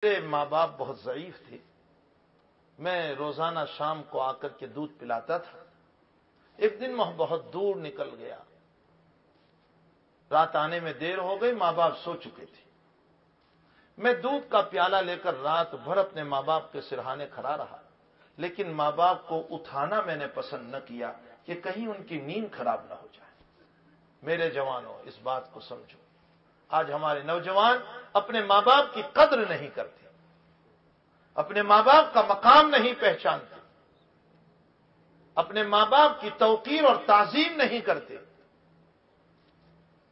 میرے ماں باپ بہت ضعیف تھے، میں روزانہ شام کو آ کر کے دودھ پلاتا تھا۔ ایک دن میں بہت دور نکل گیا، رات آنے میں دیر ہو گئی، ماں باپ سو چکے تھے۔ میں دودھ کا پیالہ لے کر رات بھر اپنے ماں باپ کے سرہانے کھڑا رہا، لیکن ماں باپ کو اٹھانا میں نے پسند نہ کیا کہ کہیں ان کی نیند خراب نہ ہو جائے۔ میرے جوانوں، اس بات کو سمجھو، آج ہمارے نوجوان اپنے ماں باپ کی قدر نہیں کرتے، اپنے ماں باپ کا مقام نہیں پہچانتے، اپنے ماں باپ کی توقیر اور تعظیم نہیں کرتے۔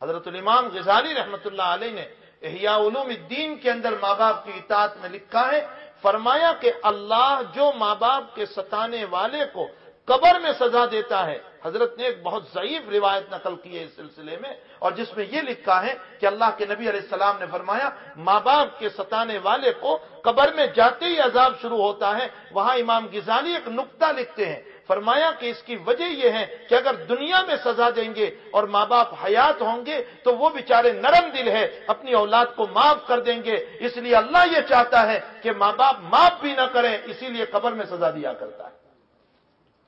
حضرت الامام غزالی رحمۃ اللہ علیہ نے احیاء علوم الدین کے اندر ماں باپ کی اطاعت میں لکھا ہے، فرمایا کہ اللہ جو ماں باپ کے ستانے والے کو قبر میں سزا دیتا ہے، حضرت نے ایک بہت ضعیف روایت نقل کی ہے اس سلسلے میں، اور جس میں یہ لکھا ہے کہ اللہ کے نبی علیہ السلام نے فرمایا ماں باپ کے ستانے والے کو قبر میں جاتے ہی عذاب شروع ہوتا ہے۔ وہاں امام غزالی ایک نقطہ لکھتے ہیں، فرمایا کہ اس کی وجہ یہ ہے کہ اگر دنیا میں سزا دیں گے اور ماں باپ حیات ہوں گے تو وہ بیچارے نرم دل ہے، اپنی اولاد کو معاف کر دیں گے، اس لیے اللہ یہ چاہتا ہے کہ ماں باپ معاف بھی نہ کریں، اسی لیے قبر میں سزا دیا کرتا ہے۔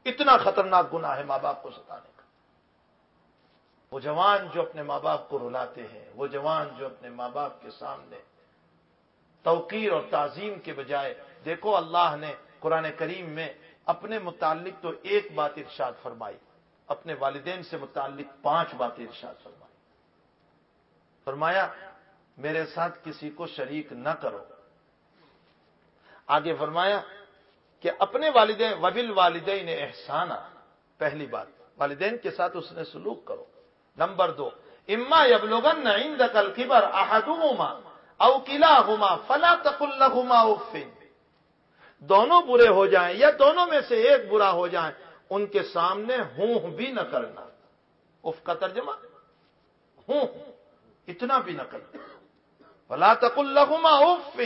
اتنا خطرناک گناہ ہے ماں باپ کو ستانے کا۔ وہ جوان جو اپنے ماں باپ کو رلاتے ہیں، وہ جوان جو اپنے ماں باپ کے سامنے توقیر اور تعظیم کے بجائے، دیکھو اللہ نے قرآن کریم میں اپنے متعلق تو ایک بات ارشاد فرمائی، اپنے والدین سے متعلق 5 باتیں ارشاد فرمائی۔ فرمایا میرے ساتھ کسی کو شریک نہ کرو۔ آگے فرمایا کہ اپنے والدین وبالوالدین احسانا، پہلی بات والدین کے ساتھ اس نے سلوک کرو۔ نمبر 2، اما یبلغن عندک الکبر احدهما او کلاهما فلا تقل لهما اف، دونوں برے ہو جائیں یا دونوں میں سے ایک برا ہو جائیں، ان کے سامنے ہوں بھی نہ کرنا۔ اف کا ترجمہ ہوں، اتنا بھی نہ کرنا۔ فلا تقل لهما اف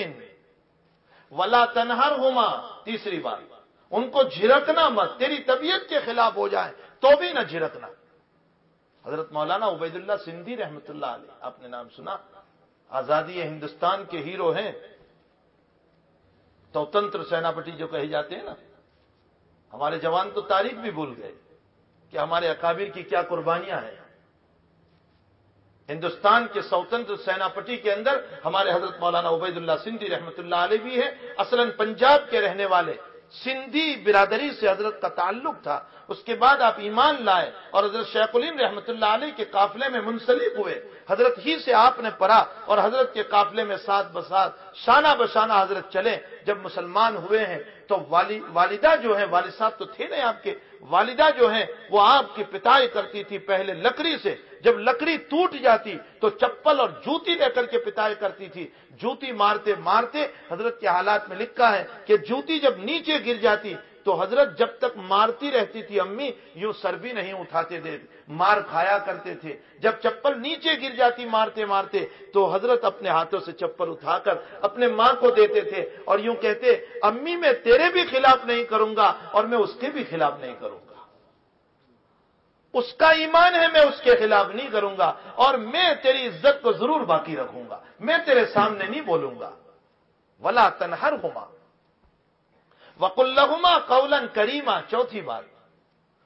ولا تنہرہما، تیسری بات ان کو جھڑکنا مت، تیری طبیعت کے خلاف ہو جائے تو بھی نہ جھڑکنا۔ حضرت مولانا عبید اللہ سندھی رحمۃ اللہ علیہ، آپ نے نام سنا، آزادی ہندوستان کے ہیرو ہیں، سوتنتر سیناپتی جو کہے جاتے ہیں نا۔ ہمارے جوان تو تاریخ بھی بھول گئے کہ ہمارے اکابر کی کیا قربانیاں ہیں۔ ہندوستان کے سوتنتر سیناپتی کے اندر ہمارے حضرت مولانا عبید اللہ سندھی رحمۃ اللہ علیہ بھی ہے، اصلاً پنجاب کے رہنے والے، سندھی برادری سے حضرت کا تعلق تھا۔ اس کے بعد آپ ایمان لائے اور حضرت شیخ الہند رحمۃ اللہ علیہ کے قافلے میں منسلک ہوئے، حضرت ہی سے آپ نے پڑھا اور حضرت کے قافلے میں ساتھ بساتھ شانہ بشانہ حضرت چلے۔ جب مسلمان ہوئے ہیں تو والدہ جو ہیں، والد صاحب تو تھے نہیں آپ کے، والدہ جو ہیں وہ آپ کی پتائی کرتی تھی پہلے لکڑی سے، جب لکڑی ٹوٹ جاتی تو چپل اور جوتی لے کر کے پتائی کرتی تھی۔ جوتی مارتے مارتے حضرت کے حالات میں لکھا ہے کہ جوتی جب نیچے گر جاتی تو حضرت جب تک مارتی رہتی تھی امی یوں سر بھی نہیں اٹھاتے تھے، مار کھایا کرتے تھے۔ جب چپل نیچے گر جاتی مارتے مارتے تو حضرت اپنے ہاتھوں سے چپل اٹھا کر اپنے ماں کو دیتے تھے اور یوں کہتے امی میں تیرے بھی خلاف نہیں کروں گا اور میں اس کے بھی خلاف نہیں کروں گا، اس کا ایمان ہے میں اس کے خلاف نہیں کروں گا اور میں تیری عزت کو ضرور باقی رکھوں گا، میں تیرے سامنے نہیں بولوں گا۔ ولا تنہرہما وقل لہما قولا کریما، چوتھی بات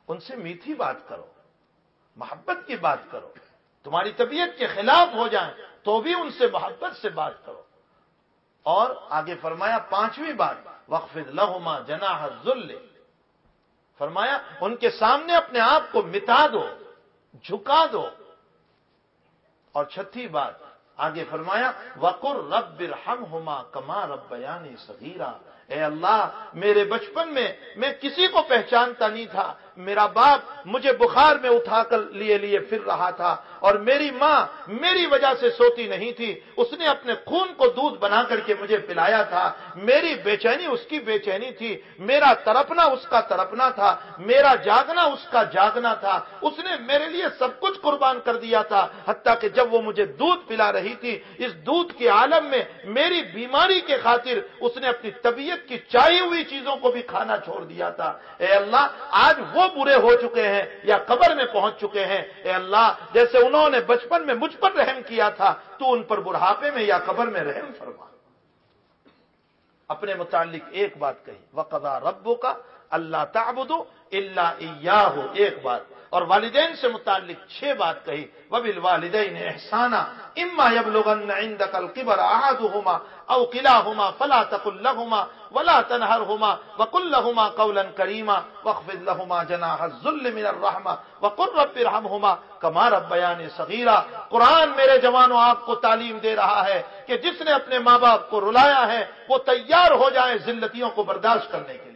ان سے میٹھی بات کرو، محبت کی بات کرو، تمہاری طبیعت کے خلاف ہو جائیں تو بھی ان سے محبت سے بات کرو۔ اور آگے فرمایا 5ویں بات واخفض لہما جناح الذل، فرمایا ان کے سامنے اپنے آپ کو مٹا دو، جھکا دو۔ اور 6تھی بات آگے فرمایا وقر رب ارحمہما کما ربیانی صغیرا، اے اللہ میرے بچپن میں میں کسی کو پہچانتا نہیں تھا، میرا باپ مجھے بخار میں اٹھا کر لیے پھر رہا تھا اور میری ماں میری وجہ سے سوتی نہیں تھی، اس نے اپنے خون کو دودھ بنا کر کے مجھے پلایا تھا، میری بے چینی اس کی بے چینی تھی، میرا تڑپنا اس کا تڑپنا تھا، میرا جاگنا اس کا جاگنا تھا، اس نے میرے لیے سب کچھ قربان کر دیا تھا، حتیٰ کہ جب وہ مجھے دودھ پلا رہی تھی اس دودھ کے عالم میں میری بیماری کے خاطر اس نے اپنی طبیعت کی چاہی ہوئی چیزوں کو بھی کھانا چھوڑ دیا تھا۔ اے اللہ آج وہ برے ہو چکے ہیں یا قبر میں پہنچ چکے ہیں، اے اللہ جیسے انہوں نے بچپن میں مجھ پر رحم کیا تھا تو ان پر بڑھاپے میں یا قبر میں رحم فرما۔ اپنے متعلق ایک بات کہی، وَقَضَىٰ رَبُّكَ أَلَّا تَعْبُدُوا إِلَّا إِيَّاهُ، ایک بات، اور والدین سے متعلق 6 بات کہی، وَبِالْوَالِدَيْنِ إِحْسَانًا إِمَّا يَبْلُغَنَّ عِندَكَ الْكِبَرَ أَحَدُهُمَا أَوْ كِلَاهُمَا فَلَا تَقُل لَّهُمَا وَلَا تَنْهَرْهُمَا وَقُل لَّهُمَا قَوْلًا كَرِيمًا وَاخْفِضْ لَهُمَا جَنَاحَ الذُّلِّ مِنَ الرَّحْمَةِ وَقُل رَّبِّ ارْحَمْهُمَا كَمَا رَبَّيَانِي صَغِيرًا۔ قرآن میرے جوانوں آپ کو تعلیم دے رہا ہے کہ جس نے اپنے ماں باپ کو رلایا ہے وہ تیار ہو جائے ذلتیوں کو برداشت کرنے کے